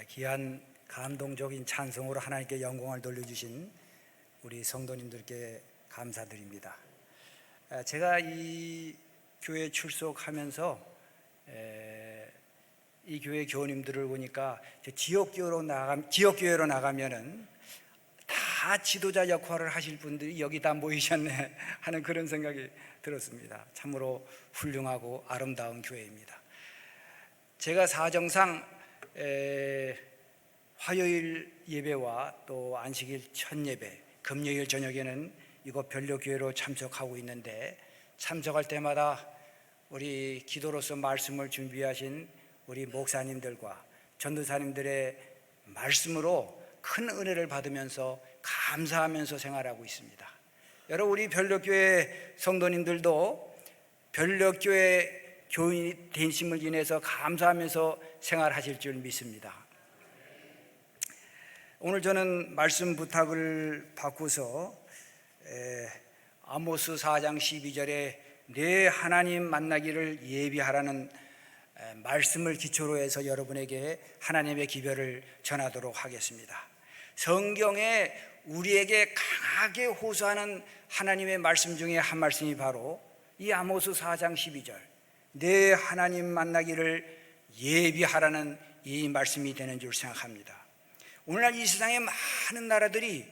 귀한 감동적인 찬송으로 하나님께 영광을 돌려주신 우리 성도님들께 감사드립니다. 제가 이 교회 출석하면서 이 교회 교우님들을 보니까 지역교회로 나가면은 다 지도자 역할을 하실 분들이 여기 다 모이셨네 하는 그런 생각이 들었습니다. 참으로 훌륭하고 아름다운 교회입니다. 제가 사정상 화요일 예배와 또 안식일 첫 예배, 금요일 저녁에는 이곳 별로교회로 참석하고 있는데, 참석할 때마다 우리 기도로서 말씀을 준비하신 우리 목사님들과 전도사님들의 말씀으로 큰 은혜를 받으면서 감사하면서 생활하고 있습니다. 여러분, 우리 별로교회 성도님들도 별로교회 교인이 되심을 인해서 감사하면서 생활하실 줄 믿습니다. 오늘 저는 말씀 부탁을 받고서 아모스 4장 12절에 내 하나님 만나기를 예비하라는 말씀을 기초로 해서 여러분에게 하나님의 기별을 전하도록 하겠습니다. 성경에 우리에게 강하게 호소하는 하나님의 말씀 중에 한 말씀이 바로 이 아모스 4장 12절 내 하나님 만나기를 예비하라는 이 말씀이 되는 줄 생각합니다. 오늘날 이 세상의 많은 나라들이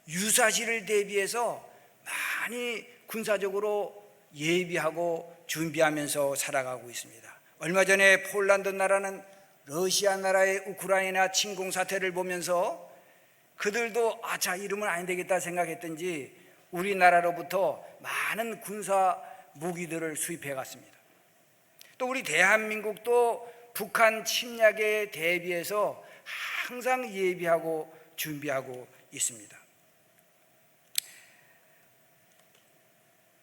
유사시를 대비해서 많이 군사적으로 예비하고 준비하면서 살아가고 있습니다. 얼마 전에 폴란드 나라는 러시아 나라의 우크라이나 침공 사태를 보면서 그들도 자 이러면 안 되겠다 생각했던지 우리나라로부터 많은 군사 무기들을 수입해 갔습니다. 또 우리 대한민국도 북한 침략에 대비해서 항상 예비하고 준비하고 있습니다.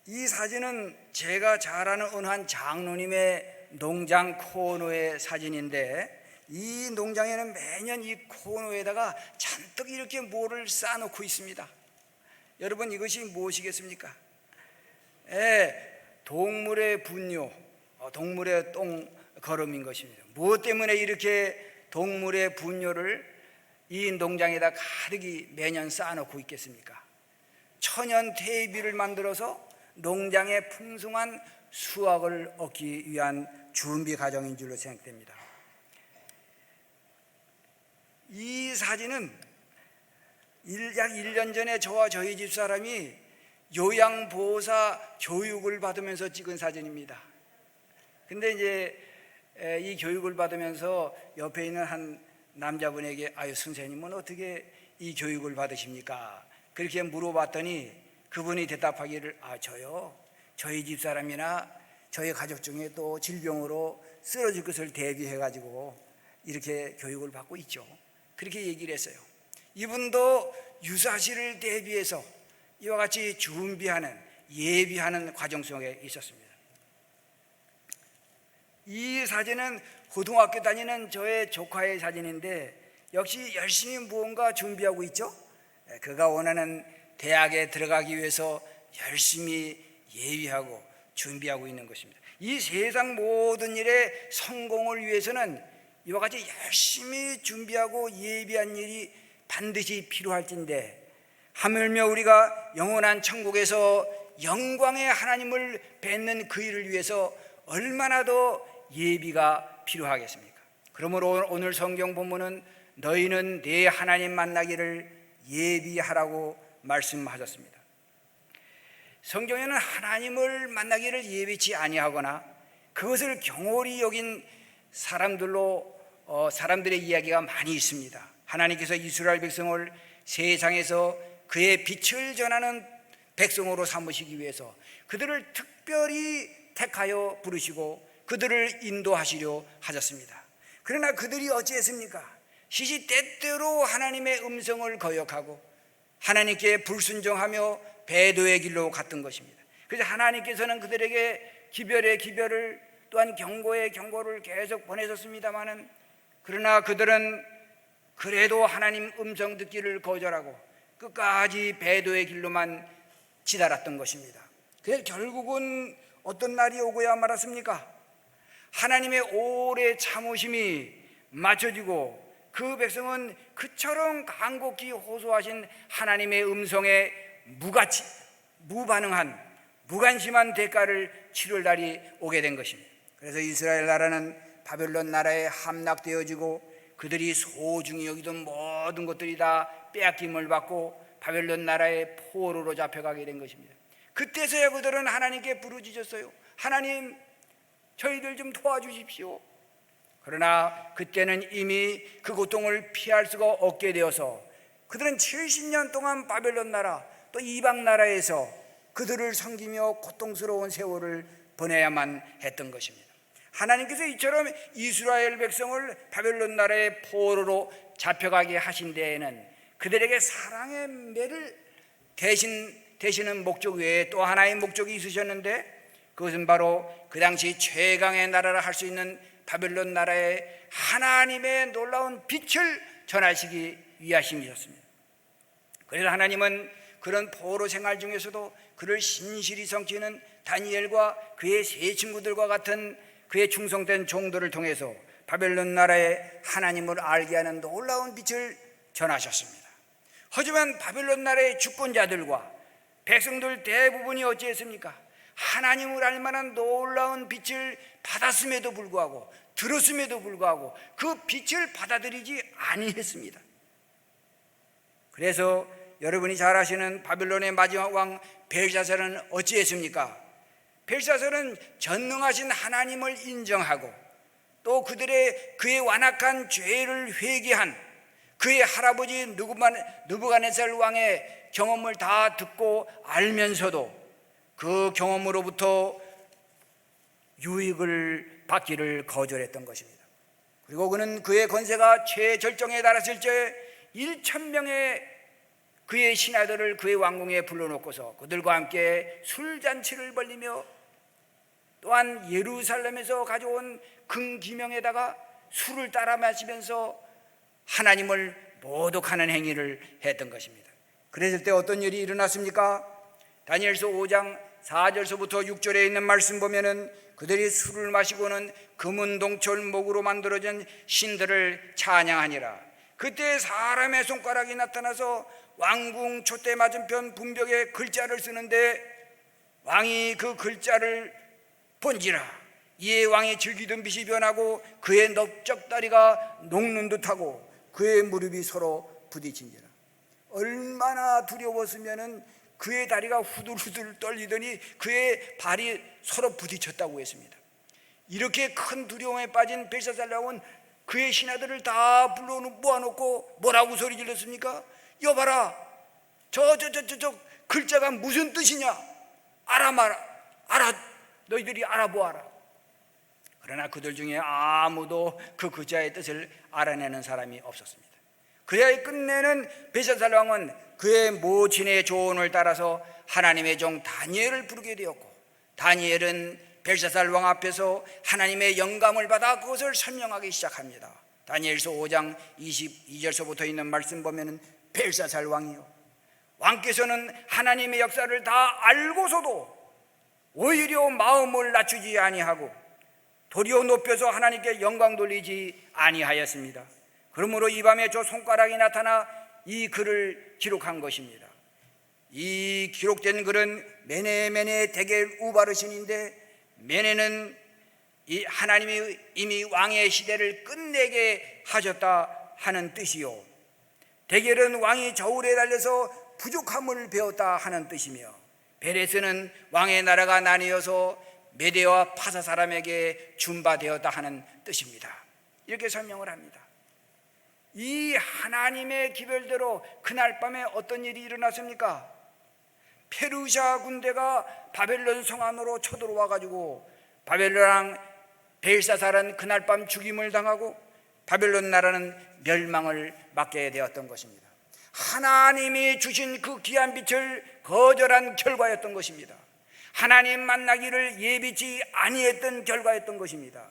이 사진은 제가 잘 아는 어느 한 장로님의 농장 코너의 사진인데, 이 농장에는 매년 이 코너에다가 잔뜩 이렇게 모를 쌓아놓고 있습니다. 여러분, 이것이 무엇이겠습니까? 동물의 분뇨, 동물의 똥걸음인 것입니다. 무엇 때문에 이렇게 동물의 분뇨를 이 농장에다 가득히 매년 쌓아놓고 있겠습니까? 천연 퇴비를 만들어서 농장의 풍성한 수확을 얻기 위한 준비 과정인 줄로 생각됩니다. 이 사진은 약 1년 전에 저와 저희 집사람이 요양보호사 교육을 받으면서 찍은 사진입니다. 근데 이제 이 교육을 받으면서 옆에 있는 한 남자분에게 선생님은 어떻게 이 교육을 받으십니까? 그렇게 물어봤더니 그분이 대답하기를 저요, 저희 집사람이나 저희 가족 중에 또 질병으로 쓰러질 것을 대비해가지고 이렇게 교육을 받고 있죠. 그렇게 얘기를 했어요. 이분도 유사시를 대비해서 이와 같이 준비하는, 예비하는 과정 속에 있었습니다. 이 사진은 고등학교 다니는 저의 조카의 사진인데, 역시 열심히 무언가 준비하고 있죠. 그가 원하는 대학에 들어가기 위해서 열심히 예비하고 준비하고 있는 것입니다. 이 세상 모든 일의 성공을 위해서는 이와 같이 열심히 준비하고 예비한 일이 반드시 필요할진데, 하물며 우리가 영원한 천국에서 영광의 하나님을 뵙는 그 일을 위해서 얼마나 더 예비가 필요하겠습니까? 그러므로 오늘 성경 본문은 너희는 내 하나님 만나기를 예비하라고 말씀하셨습니다. 성경에는 하나님을 만나기를 예비치 아니하거나 그것을 경홀히 여긴 사람들의 이야기가 많이 있습니다. 하나님께서 이스라엘 백성을 세상에서 그의 빛을 전하는 백성으로 삼으시기 위해서 그들을 특별히 택하여 부르시고 그들을 인도하시려 하셨습니다. 그러나 그들이 어찌했습니까? 시시때때로 하나님의 음성을 거역하고 하나님께 불순종하며 배도의 길로 갔던 것입니다. 그래서 하나님께서는 그들에게 기별의 기별을, 또한 경고의 경고를 계속 보내셨습니다마는, 그러나 그들은 그래도 하나님 음성 듣기를 거절하고 끝까지 배도의 길로만 치달았던 것입니다. 그래서 결국은 어떤 날이 오고야 말았습니까? 하나님의 오래 참으심이 맞춰지고 그 백성은 그처럼 간곡히 호소하신 하나님의 음성에 무반응한 무관심한 대가를 치를 날이 오게 된 것입니다. 그래서 이스라엘 나라는 바벨론 나라에 함락되어지고 그들이 소중히 여기던 모든 것들이 다 빼앗김을 받고 바벨론 나라의 포로로 잡혀가게 된 것입니다. 그때서야 그들은 하나님께 부르짖었어요. 하나님, 저희들 좀 도와주십시오. 그러나 그때는 이미 그 고통을 피할 수가 없게 되어서 그들은 70년 동안 바벨론 나라 또 이방 나라에서 그들을 섬기며 고통스러운 세월을 보내야만 했던 것입니다. 하나님께서 이처럼 이스라엘 백성을 바벨론 나라의 포로로 잡혀가게 하신 데에는 그들에게 사랑의 매를 대시는 목적 외에 또 하나의 목적이 있으셨는데, 그것은 바로 그 당시 최강의 나라라 할 수 있는 바벨론 나라에 하나님의 놀라운 빛을 전하시기 위하심이었습니다. 그래서 하나님은 그런 포로 생활 중에서도 그를 신실히 섬기는 다니엘과 그의 세 친구들과 같은 그의 충성된 종들을 통해서 바벨론 나라의 하나님을 알게 하는 놀라운 빛을 전하셨습니다. 하지만 바벨론 나라의 주권자들과 백성들 대부분이 어찌했습니까? 하나님을 알 만한 놀라운 빛을 받았음에도 불구하고, 들었음에도 불구하고 그 빛을 받아들이지 아니했습니다. 그래서 여러분이 잘 아시는 바벨론의 마지막 왕 벨사살은 어찌했습니까? 벨사살은 전능하신 하나님을 인정하고 또 그의 완악한 죄를 회개한 그의 할아버지 느부갓네살 왕의 경험을 다 듣고 알면서도 그 경험으로부터 유익을 받기를 거절했던 것입니다. 그리고 그는 그의 권세가 최절정에 달했을 때 1,000명의 그의 신하들을 그의 왕궁에 불러놓고서 그들과 함께 술잔치를 벌리며 또한 예루살렘에서 가져온 금기명에다가 술을 따라 마시면서 하나님을 모독하는 행위를 했던 것입니다. 그랬을 때 어떤 일이 일어났습니까? 다니엘서 5장 4절서부터 6절에 있는 말씀 보면은 그들이 술을 마시고는 금은 동철 목으로 만들어진 신들을 찬양하니라. 그때 사람의 손가락이 나타나서 왕궁 촛대 맞은편 분벽에 글자를 쓰는데 왕이 그 글자를 본지라. 이에 왕이 즐기던 빛이 변하고 그의 넓적다리가 녹는 듯하고 그의 무릎이 서로 부딪힌지라. 얼마나 두려웠으면은 그의 다리가 후들후들 떨리더니 그의 발이 서로 부딪혔다고 했습니다. 이렇게 큰 두려움에 빠진 벨사살 왕은 그의 신하들을 다 불러 모아놓고 뭐라고 소리 질렀습니까? 여봐라, 저 글자가 무슨 뜻이냐? 너희들이 알아보아라. 그러나 그들 중에 아무도 그 글자의 뜻을 알아내는 사람이 없었습니다. 그래야 끝내는 벨사살 왕은 그의 모친의 조언을 따라서 하나님의 종 다니엘을 부르게 되었고, 다니엘은 벨사살 왕 앞에서 하나님의 영감을 받아 그것을 설명하기 시작합니다. 다니엘서 5장 22절서부터 있는 말씀 보면은 벨사살 왕이요, 왕께서는 하나님의 역사를 다 알고서도 오히려 마음을 낮추지 아니하고 도리어 높여서 하나님께 영광 돌리지 아니하였습니다. 그러므로 이 밤에 저 손가락이 나타나 이 글을 기록한 것입니다. 이 기록된 글은 메네 데겔 우바르신인데, 메네는 이 하나님이 이미 왕의 시대를 끝내게 하셨다 하는 뜻이요, 데겔은 왕이 저울에 달려서 부족함을 배웠다 하는 뜻이며, 베레스는 왕의 나라가 나뉘어서 메대와 파사 사람에게 준바되었다 하는 뜻입니다. 이렇게 설명을 합니다. 이 하나님의 기별대로 그날 밤에 어떤 일이 일어났습니까? 페르시아 군대가 바벨론 성 안으로 쳐들어와 가지고 바벨론 왕 벨사살은 그날 밤 죽임을 당하고 바벨론 나라는 멸망을 맞게 되었던 것입니다. 하나님이 주신 그 귀한 빛을 거절한 결과였던 것입니다. 하나님 만나기를 예비치 아니했던 결과였던 것입니다.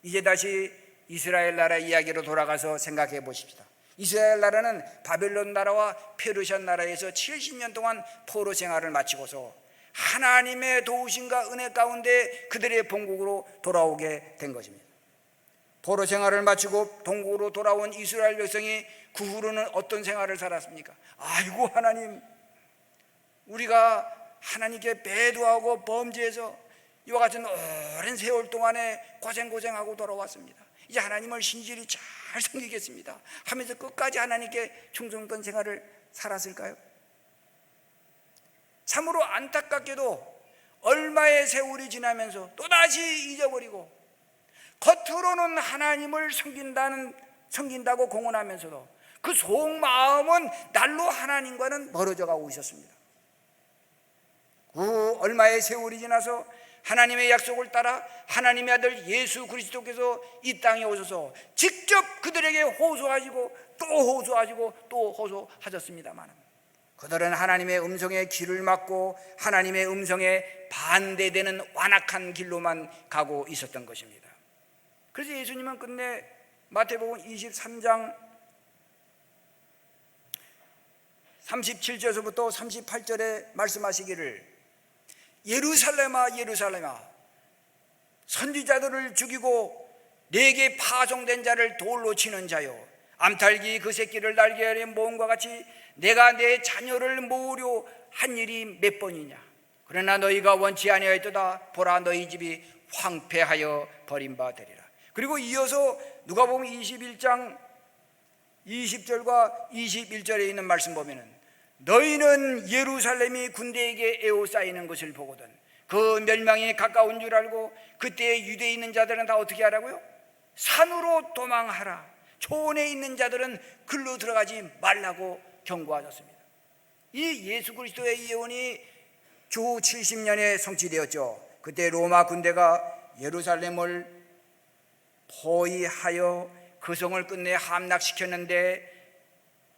이제 다시 이스라엘 나라 이야기로 돌아가서 생각해 보십시다. 이스라엘 나라는 바벨론 나라와 페르시아 나라에서 70년 동안 포로 생활을 마치고서 하나님의 도우심과 은혜 가운데 그들의 본국으로 돌아오게 된 것입니다. 포로 생활을 마치고 동국으로 돌아온 이스라엘 백성이 그 후로는 어떤 생활을 살았습니까? 아이고 하나님, 우리가 하나님께 배도하고 범죄해서 이와 같은 오랜 세월 동안에 고생하고 돌아왔습니다. 이제 하나님을 신실히 잘 섬기겠습니다 하면서 끝까지 하나님께 충성된 생활을 살았을까요? 참으로 안타깝게도 얼마의 세월이 지나면서 또다시 잊어버리고 겉으로는 하나님을 섬긴다고 공언하면서도 그 속마음은 날로 하나님과는 멀어져 가고 있었습니다. 그 얼마의 세월이 지나서 하나님의 약속을 따라 하나님의 아들 예수 그리스도께서 이 땅에 오셔서 직접 그들에게 호소하시고 또 호소하시고 또 호소하셨습니다만, 그들은 하나님의 음성에 귀를 막고 하나님의 음성에 반대되는 완악한 길로만 가고 있었던 것입니다. 그래서 예수님은 끝내 마태복음 23장 37절에서부터 38절에 말씀하시기를, 예루살렘아 예루살렘아, 선지자들을 죽이고 내게 파송된 자를 돌로 치는 자요, 암탉이 그 새끼를 날개 아래 모음과 같이 내가 내 자녀를 모으려 한 일이 몇 번이냐. 그러나 너희가 원치 아니하였도다. 보라, 너희 집이 황폐하여 버림받으리라. 그리고 이어서 누가복음 21장 20절과 21절에 있는 말씀 보면은, 너희는 예루살렘이 군대에게 에워싸이는 것을 보거든 그 멸망이 가까운 줄 알고 그때 유대에 있는 자들은 다 어떻게 하라고요? 산으로 도망하라. 초원에 있는 자들은 글로 들어가지 말라고 경고하셨습니다. 이 예수 그리스도의 예언이 주 70년에 성취되었죠. 그때 로마 군대가 예루살렘을 포위하여 그 성을 끝내 함락시켰는데,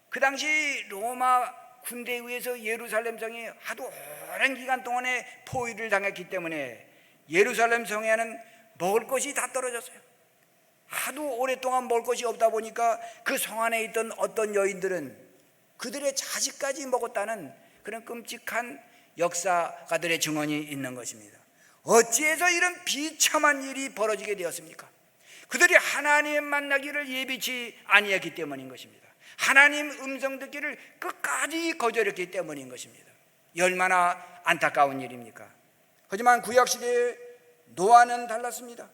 그 당시 로마 군대에 의해서 예루살렘 성이 하도 오랜 기간 동안에 포위를 당했기 때문에 예루살렘 성에는 먹을 것이 다 떨어졌어요. 하도 오랫동안 먹을 것이 없다 보니까 그 성 안에 있던 어떤 여인들은 그들의 자식까지 먹었다는 그런 끔찍한 역사가들의 증언이 있는 것입니다. 어찌해서 이런 비참한 일이 벌어지게 되었습니까? 그들이 하나님 만나기를 예비치 아니했기 때문인 것입니다. 하나님 음성 듣기를 끝까지 거절했기 때문인 것입니다. 얼마나 안타까운 일입니까? 하지만 구약시대의 노아는 달랐습니다.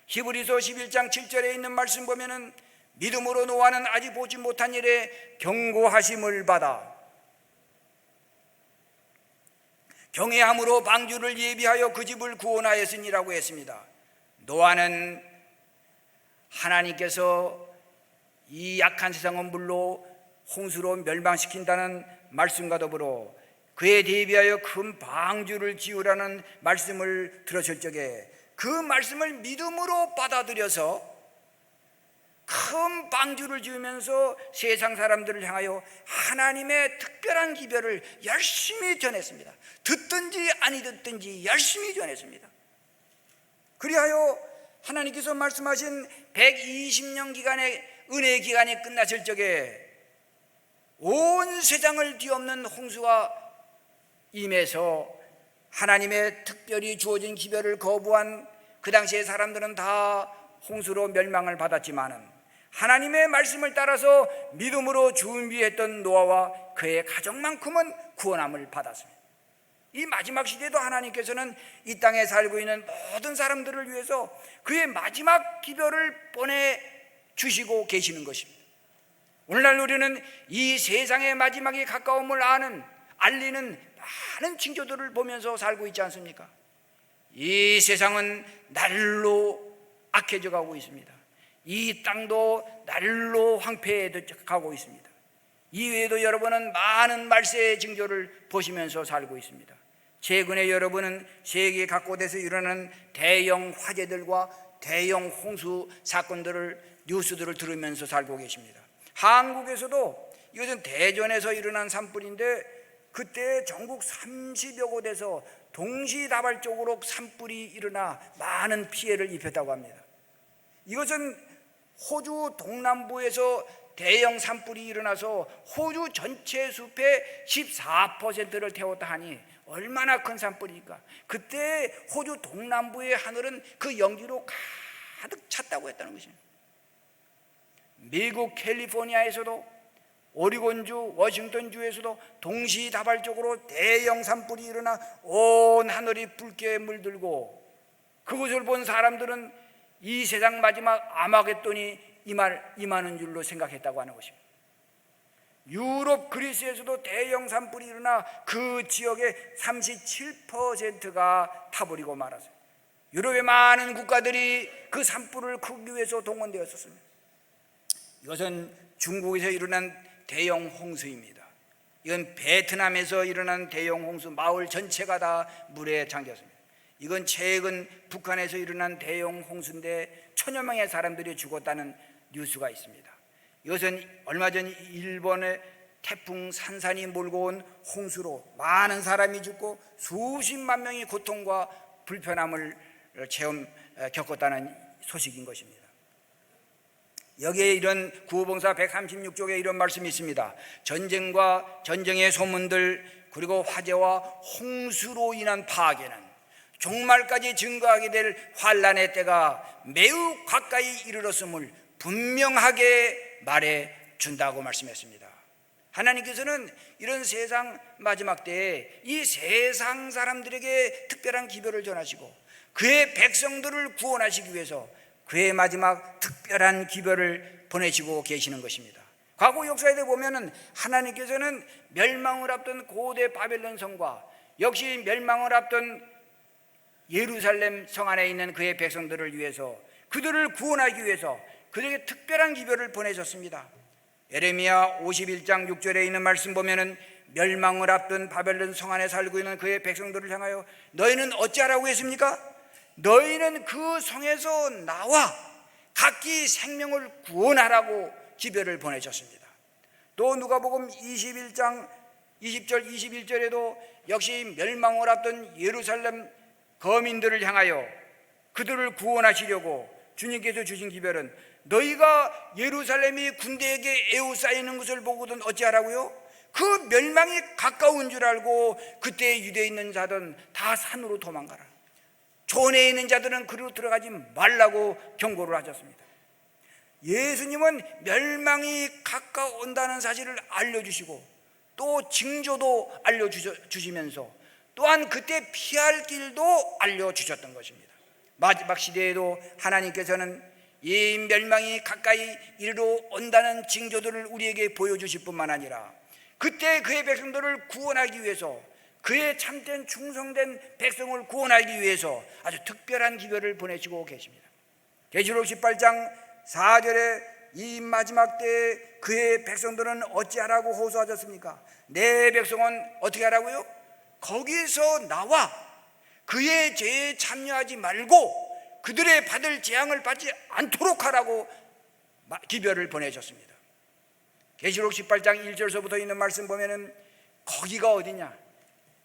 히브리서 11장 7절에 있는 말씀 보면은, 믿음으로 노아는 아직 보지 못한 일에 경고하심을 받아 경외함으로 방주를 예비하여 그 집을 구원하였으니라고 했습니다. 노아는 하나님께서 이 약한 세상은 물로 홍수로 멸망시킨다는 말씀과 더불어 그에 대비하여 큰 방주를 지으라는 말씀을 들었을 적에 그 말씀을 믿음으로 받아들여서 큰 방주를 지으면서 세상 사람들을 향하여 하나님의 특별한 기별을 열심히 전했습니다. 듣든지 아니 듣든지 열심히 전했습니다. 그리하여 하나님께서 말씀하신 120년 기간의 은혜의 기간이 끝났을 적에 온 세상을 뒤엎는 홍수가 임해서 하나님의 특별히 주어진 기별을 거부한 그 당시의 사람들은 다 홍수로 멸망을 받았지만은, 하나님의 말씀을 따라서 믿음으로 준비했던 노아와 그의 가족만큼은 구원함을 받았습니다. 이 마지막 시대도 하나님께서는 이 땅에 살고 있는 모든 사람들을 위해서 그의 마지막 기별을 보내주시고 계시는 것입니다. 오늘날 우리는 이 세상의 마지막이 가까움을 알리는 많은 징조들을 보면서 살고 있지 않습니까? 이 세상은 날로 악해져 가고 있습니다. 이 땅도 날로 황폐해 가고 있습니다. 이외에도 여러분은 많은 말세의 징조를 보시면서 살고 있습니다. 최근에 여러분은 세계 각곳에서 일어나는 대형 화재들과 대형 홍수 사건들을, 뉴스들을 들으면서 살고 계십니다. 한국에서도 이것은 대전에서 일어난 산불인데, 그때 전국 30여 곳에서 동시다발적으로 산불이 일어나 많은 피해를 입혔다고 합니다. 이것은 호주 동남부에서 대형 산불이 일어나서 호주 전체 숲의 14%를 태웠다 하니 얼마나 큰 산불입니까? 그때 호주 동남부의 하늘은 그 연기로 가득 찼다고 했다는 것입니다. 미국 캘리포니아에서도 오리곤주, 워싱턴주에서도 동시다발적으로 대형 산불이 일어나 온 하늘이 붉게 물들고 그것을 본 사람들은 이 세상 마지막 아마겟돈이 임하는 줄로 생각했다고 하는 것입니다. 유럽 그리스에서도 대형 산불이 일어나 그 지역의 37%가 타버리고 말았어요. 유럽의 많은 국가들이 그 산불을 끄기 위해서 동원되었습니다. 이것은 중국에서 일어난 대형 홍수입니다. 이건 베트남에서 일어난 대형 홍수, 마을 전체가 다 물에 잠겼습니다. 이건 최근 북한에서 일어난 대형 홍수인데 천여 명의 사람들이 죽었다는 뉴스가 있습니다. 이것은 얼마 전 일본의 태풍 산산이 몰고 온 홍수로 많은 사람이 죽고 수십만 명이 고통과 불편함을 겪었다는 소식인 것입니다. 여기에 이런 구호봉사 136쪽에 이런 말씀이 있습니다. 전쟁과 전쟁의 소문들 그리고 화재와 홍수로 인한 파괴는 종말까지 증거하게 될 환난의 때가 매우 가까이 이르렀음을 분명하게 말해 준다고 말씀했습니다. 하나님께서는 이런 세상 마지막 때에 이 세상 사람들에게 특별한 기별을 전하시고 그의 백성들을 구원하시기 위해서 그의 마지막 특별한 기별을 보내시고 계시는 것입니다. 과거 역사에 보면은 하나님께서는 멸망을 앞둔 고대 바벨론 성과 역시 멸망을 앞둔 예루살렘 성 안에 있는 그의 백성들을 위해서 그들을 구원하기 위해서 그들에게 특별한 기별을 보내셨습니다. 예레미야 51장 6절에 있는 말씀 보면은 멸망을 앞둔 바벨론 성 안에 살고 있는 그의 백성들을 향하여 너희는 어찌하라고 했습니까? 너희는 그 성에서 나와 각기 생명을 구원하라고 기별을 보내셨습니다. 또 누가복음 21장 20절 21절에도 역시 멸망을 앞둔 예루살렘 거민들을 향하여 그들을 구원하시려고 주님께서 주신 기별은 너희가 예루살렘이 군대에게 에워싸이는 것을 보고든 어찌하라고요? 그 멸망이 가까운 줄 알고 그때 유대에 있는 자들은 다 산으로 도망가라. 촌에 있는 자들은 그리로 들어가지 말라고 경고를 하셨습니다. 예수님은 멸망이 가까운다는 사실을 알려주시고 또 징조도 알려주시면서 또한 그때 피할 길도 알려주셨던 것입니다. 마지막 시대에도 하나님께서는 이 멸망이 가까이 이르러 온다는 징조들을 우리에게 보여주실 뿐만 아니라 그때 그의 백성들을 구원하기 위해서 그의 참된 충성된 백성을 구원하기 위해서 아주 특별한 기별을 보내시고 계십니다. 계시록 18장 4절에 이 마지막 때에 그의 백성들은 어찌하라고 호소하셨습니까? 내 백성은 어떻게 하라고요? 거기서 나와 그의 죄에 참여하지 말고 그들의 받을 재앙을 받지 않도록 하라고 기별을 보내셨습니다. 계시록 18장 1절서부터 있는 말씀 보면은 거기가 어디냐?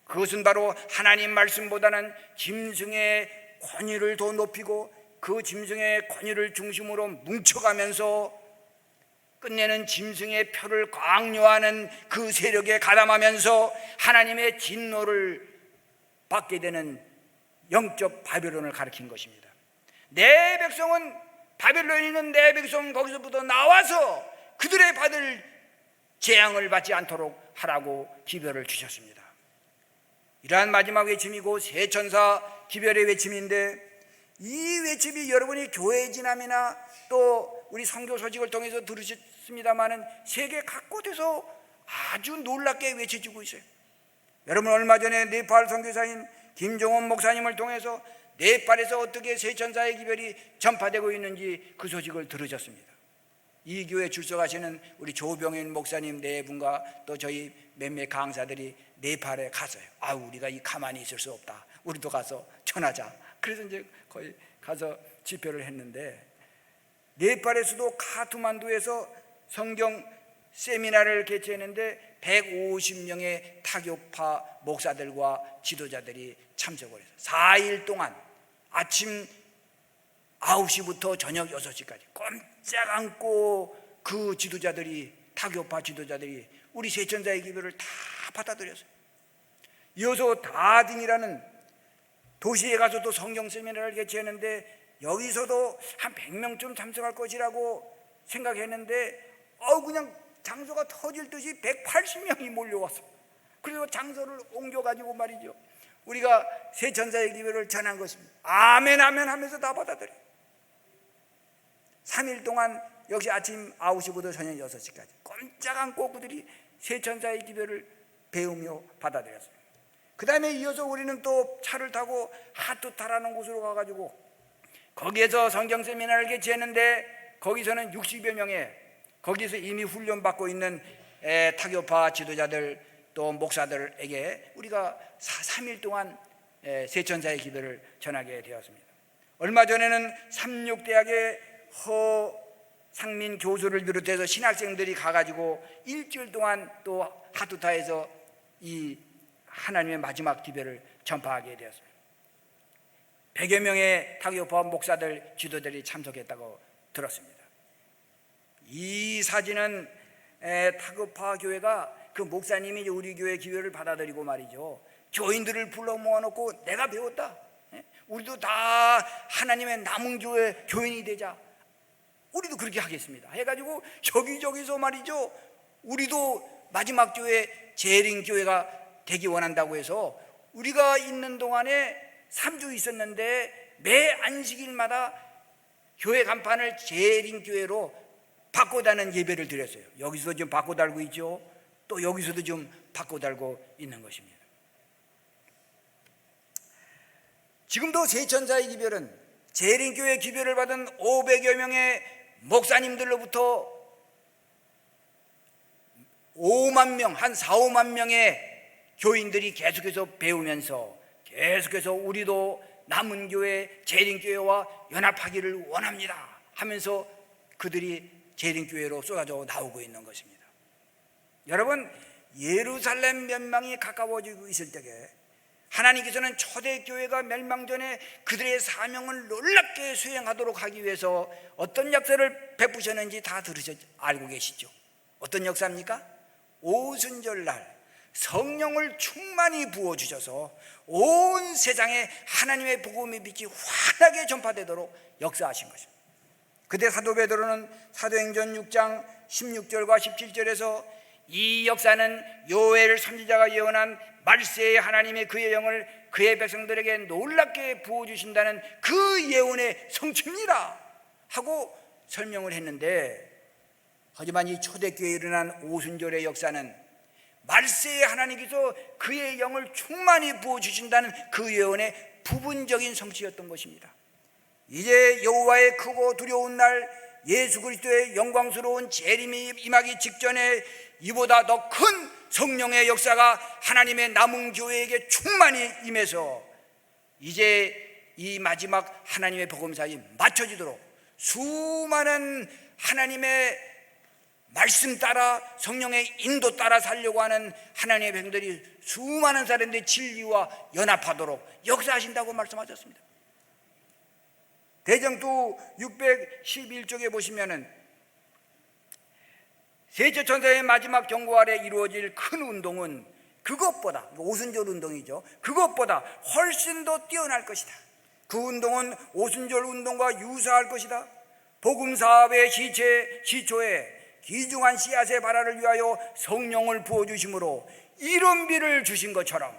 그것은 바로 하나님 말씀보다는 짐승의 권위를 더 높이고 그 짐승의 권위를 중심으로 뭉쳐가면서 끝내는 짐승의 표를 강요하는 그 세력에 가담하면서 하나님의 진노를 받게 되는 영적 바벨론을 가리킨 것입니다. 내 백성은 바벨론에 있는 내 백성은 거기서부터 나와서 그들의 받을 재앙을 받지 않도록 하라고 기별을 주셨습니다. 이러한 마지막 외침이고 새 천사 기별의 외침인데 이 외침이 여러분이 교회 지남이나 또 우리 선교 소식을 통해서 들으셨습니다마는 세계 각곳에서 아주 놀랍게 외쳐지고 있어요. 여러분 얼마 전에 네팔 선교사인 김종원 목사님을 통해서 네팔에서 어떻게 새 천사의 기별이 전파되고 있는지 그 소식을 들으셨습니다. 이 교회 출석하시는 우리 조병인 목사님 네 분과 또 저희 몇몇 강사들이 네팔에 갔어요. 우리가 가만히 있을 수 없다. 우리도 가서 전하자. 그래서 이제 거의 가서 집회를 했는데 네팔의 수도 카트만두에서 성경 세미나를 개최했는데 150명의 타교파 목사들과 지도자들이 참석을 했어요. 4일 동안 아침 9시부터 저녁 6시까지 꼼짝 않고 그 지도자들이 타교파 지도자들이 우리 새천사의 기별을 다 받아들였어요. 이어서 다딘이라는 도시에 가서도 성경 세미나를 개최했는데 여기서도 한 100명쯤 참석할 것이라고 생각했는데 그냥 장소가 터질 듯이 180명이 몰려왔어. 그래서 장소를 옮겨가지고 말이죠, 우리가 세 천사의 기별을 전한 것입니다. 아멘 아멘 하면서 다 받아들여. 3일 동안 역시 아침 9시부터 저녁 6시까지 꼼짝 않고 그들이 세 천사의 기별을 배우며 받아들였어요. 그 다음에 이어서 우리는 또 차를 타고 하투타라는 곳으로 가가지고 거기에서 성경 세미나를 개최했는데, 거기서는 60여 명의 거기서 이미 훈련받고 있는 타교파 지도자들 또 목사들에게 우리가 3일 동안 세천사의 기도를 전하게 되었습니다. 얼마 전에는 삼육대학의 허상민 교수를 비롯해서 신학생들이 가가지고 일주일 동안 또 하투타에서 이 하나님의 마지막 기별을 전파하게 되었습니다. 100여 명의 타교파 목사들 지도들이 참석했다고 들었습니다. 이 사진은 타교파 교회가 그 목사님이 우리 교회 기회를 받아들이고 말이죠, 교인들을 불러 모아놓고 내가 배웠다, 우리도 다 하나님의 남은 교회 교인이 되자, 우리도 그렇게 하겠습니다 해가지고 여기저기서 말이죠, 우리도 마지막 교회 재림 교회가 되기 원한다고 해서 우리가 있는 동안에 3주 있었는데 매 안식일마다 교회 간판을 재림 교회로 바꿔달는 예배를 드렸어요. 여기서 좀 바꿔달고 있죠. 또 여기서도 좀 바꿔달고 있는 것입니다. 지금도 세천사의 기별은 재림교회 기별을 받은 500여 명의 목사님들로부터 5만 명, 한 4, 5만 명의 교인들이 계속해서 배우면서 계속해서 우리도 남은 교회 재림교회와 연합하기를 원합니다 하면서 그들이 재림교회로 쏟아져 나오고 있는 것입니다. 여러분, 예루살렘 멸망이 가까워지고 있을 때에 하나님께서는 초대교회가 멸망 전에 그들의 사명을 놀랍게 수행하도록 하기 위해서 어떤 역사를 베푸셨는지 다 알고 계시죠? 어떤 역사입니까? 오순절날 성령을 충만히 부어주셔서 온 세상에 하나님의 복음의 빛이 환하게 전파되도록 역사하신 것입니다. 그때 사도 베드로는 사도행전 6장 16절과 17절에서 이 역사는 요엘 선지자가 예언한 말세의 하나님의 그의 영을 그의 백성들에게 놀랍게 부어주신다는 그 예언의 성취입니다 하고 설명을 했는데, 하지만 이 초대교회에 일어난 오순절의 역사는 말세의 하나님께서 그의 영을 충만히 부어주신다는 그 예언의 부분적인 성취였던 것입니다. 이제 여호와의 크고 두려운 날, 예수 그리스도의 영광스러운 재림이 임하기 직전에 이보다 더 큰 성령의 역사가 하나님의 남은 교회에게 충만히 임해서 이제 이 마지막 하나님의 복음사에 맞춰지도록 수많은 하나님의 말씀 따라 성령의 인도 따라 살려고 하는 하나님의 백성들이 수많은 사람들의 진리와 연합하도록 역사하신다고 말씀하셨습니다. 대정도 611쪽에 보시면은 셋째 천사의 마지막 경고 아래 이루어질 큰 운동은 그것보다, 오순절 운동이죠, 그것보다 훨씬 더 뛰어날 것이다. 그 운동은 오순절 운동과 유사할 것이다. 복음 사업의 시초에 귀중한 씨앗의 발화를 위하여 성령을 부어주심으로 이른 비를 주신 것처럼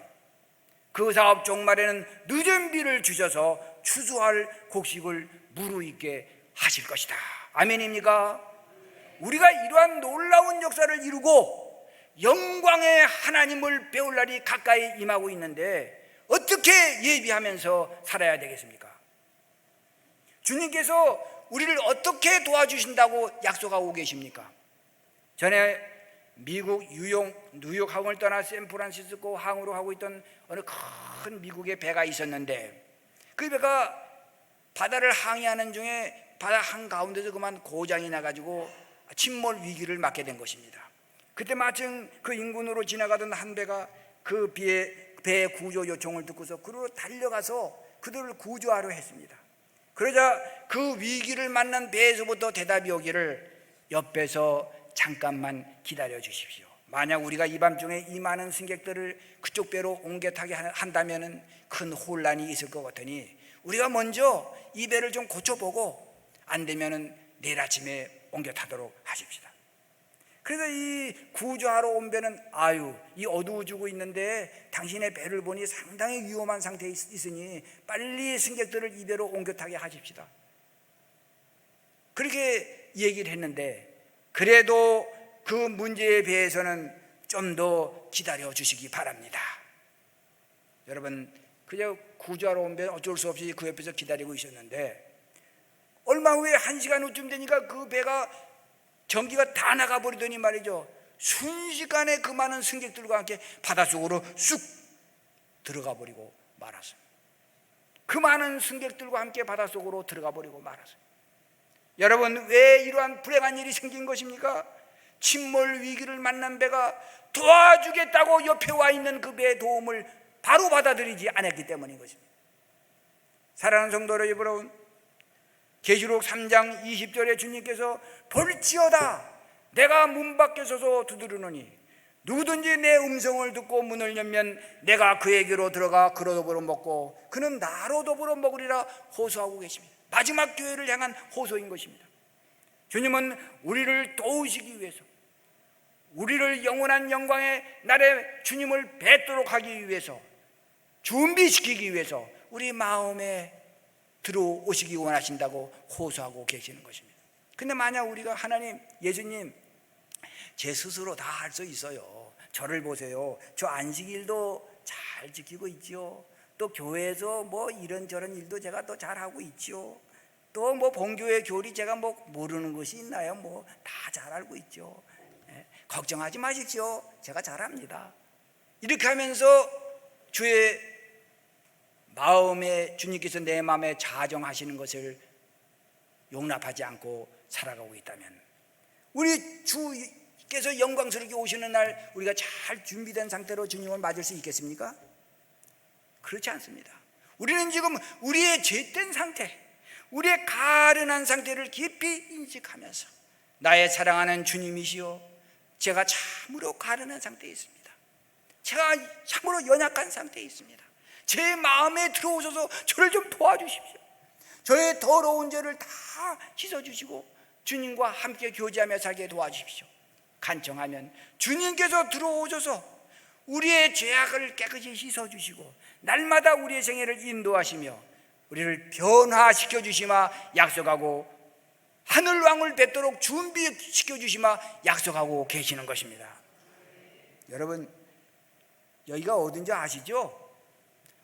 그 사업 종말에는 늦은 비를 주셔서 추수할 곡식을 무르익게 하실 것이다. 아멘입니까? 우리가 이러한 놀라운 역사를 이루고 영광의 하나님을 배울 날이 가까이 임하고 있는데 어떻게 예비하면서 살아야 되겠습니까? 주님께서 우리를 어떻게 도와주신다고 약속하고 계십니까? 전에 미국 뉴욕 항을 떠나 샌프란시스코 항으로 가고 있던 어느 큰 미국의 배가 있었는데, 그 배가 바다를 항해하는 중에 바다 한가운데서 그만 고장이 나가지고 침몰 위기를 맞게 된 것입니다. 그때 마침 그 인근으로 지나가던 한 배가 그 배 구조 요청을 듣고서 그로 달려가서 그들을 구조하려 했습니다. 그러자 그 위기를 만난 배에서부터 대답이 오기를, 옆에서 잠깐만 기다려 주십시오. 만약 우리가 이 밤중에 이 많은 승객들을 그쪽 배로 옮겨 타게 한다면 큰 혼란이 있을 것 같으니 우리가 먼저 이 배를 좀 고쳐보고 안 되면은 내일 아침에 옮겨 타도록 하십시다. 그래서 이 구조하러 온 배는 이 어두워지고 있는데 당신의 배를 보니 상당히 위험한 상태에 있으니 빨리 승객들을 이 배로 옮겨 타게 하십시다. 그렇게 얘기를 했는데 그래도 그 문제에 대해서는 좀 더 기다려 주시기 바랍니다. 여러분, 그저 구조하러 온 배는 어쩔 수 없이 그 옆에서 기다리고 있었는데 얼마 후에 1시간 후쯤 되니까 그 배가 전기가 다 나가버리더니 말이죠, 순식간에 그 많은 승객들과 함께 바닷속으로 쑥 들어가 버리고 말았어요. 그 많은 승객들과 함께 바닷속으로 들어가 버리고 말았어요. 여러분, 왜 이러한 불행한 일이 생긴 것입니까? 침몰 위기를 만난 배가 도와주겠다고 옆에 와 있는 그 배의 도움을 바로 받아들이지 않았기 때문인 것입니다. 사랑하는 성도 여러분, 계시록 3장 20절에 주님께서 볼지어다 내가 문 밖에 서서 두드리노니 누구든지 내 음성을 듣고 문을 열면 내가 그에게로 들어가 그로 더불어 먹고 그는 나로 더불어 먹으리라 호소하고 계십니다. 마지막 교회를 향한 호소인 것입니다. 주님은 우리를 도우시기 위해서, 우리를 영원한 영광의 날에 주님을 뵙도록 하기 위해서, 준비시키기 위해서 우리 마음에 들어오시기 원하신다고 호소하고 계시는 것입니다. 근데 만약 우리가 하나님, 예수님, 제 스스로 다 할 수 있어요. 저를 보세요. 저 안식일도 잘 지키고 있지요. 또 교회에서 뭐 이런저런 일도 제가 또 잘하고 있지요. 또 뭐 본교회 교리 제가 뭐 모르는 것이 있나요? 뭐 다 잘 알고 있죠. 걱정하지 마십시오. 제가 잘합니다. 이렇게 하면서 주의 마음에, 주님께서 내 마음에 자정하시는 것을 용납하지 않고 살아가고 있다면, 우리 주께서 영광스럽게 오시는 날 우리가 잘 준비된 상태로 주님을 맞을 수 있겠습니까? 그렇지 않습니다. 우리는 지금 우리의 죄된 상태, 우리의 가련한 상태를 깊이 인식하면서 나의 사랑하는 주님이시여, 제가 참으로 가련한 상태에 있습니다. 제가 참으로 연약한 상태에 있습니다. 제 마음에 들어오셔서 저를 좀 도와주십시오. 저의 더러운 죄를 다 씻어주시고 주님과 함께 교제하며 살게 도와주십시오. 간청하면 주님께서 들어오셔서 우리의 죄악을 깨끗이 씻어주시고 날마다 우리의 생애를 인도하시며 우리를 변화시켜 주시마 약속하고 하늘왕을 뵙도록 준비시켜 주시마 약속하고 계시는 것입니다. 여러분, 여기가 어딘지 아시죠?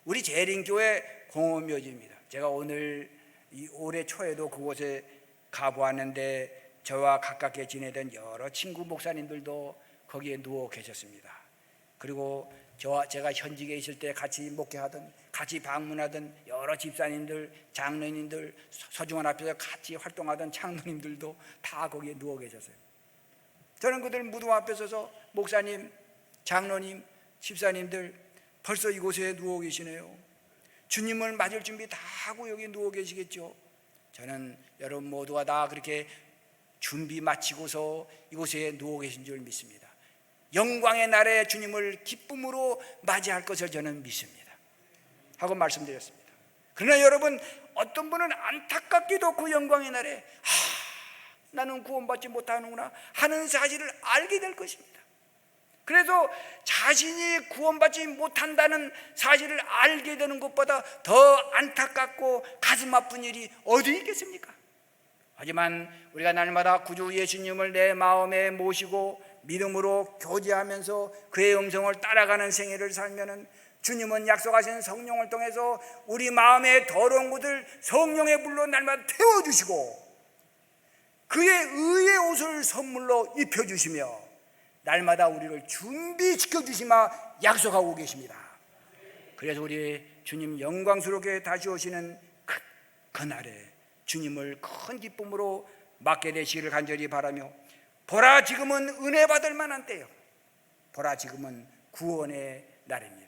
우리 재림교회 공업묘지입니다. 제가 올해 초에도 그곳에 가보았는데 저와 가깝게 지내던 여러 친구 목사님들도 거기에 누워 계셨습니다. 그리고 제가 현직에 있을 때 같이 목회하던, 같이 방문하던 여러 집사님들, 장로님들, 서중원 앞에서 같이 활동하던 장로님들도 다 거기에 누워 계셨어요. 저는 그들 무덤 앞에 서서 목사님, 장로님, 집사님들 벌써 이곳에 누워 계시네요. 주님을 맞을 준비 다 하고 여기 누워 계시겠죠. 저는 여러분 모두가 다 그렇게 준비 마치고서 이곳에 누워 계신 줄 믿습니다. 영광의 날에 주님을 기쁨으로 맞이할 것을 저는 믿습니다 하고 말씀드렸습니다. 그러나 여러분, 어떤 분은 안타깝게도 그 영광의 날에 나는 구원받지 못하는구나 하는 사실을 알게 될 것입니다. 그래서 자신이 구원받지 못한다는 사실을 알게 되는 것보다 더 안타깝고 가슴 아픈 일이 어디 있겠습니까? 하지만 우리가 날마다 구주 예수님을 내 마음에 모시고 믿음으로 교제하면서 그의 음성을 따라가는 생애를 살면은 주님은 약속하신 성령을 통해서 우리 마음의 더러운 것을 성령의 불로 날마다 태워주시고 그의 의의 옷을 선물로 입혀주시며 날마다 우리를 준비시켜 주시마 약속하고 계십니다. 그래서 우리 주님 영광스럽게 다시 오시는 그날에 주님을 큰 기쁨으로 맞게 되시기를 간절히 바라며, 보라 지금은 은혜 받을 만한 때요, 보라 지금은 구원의 날입니다.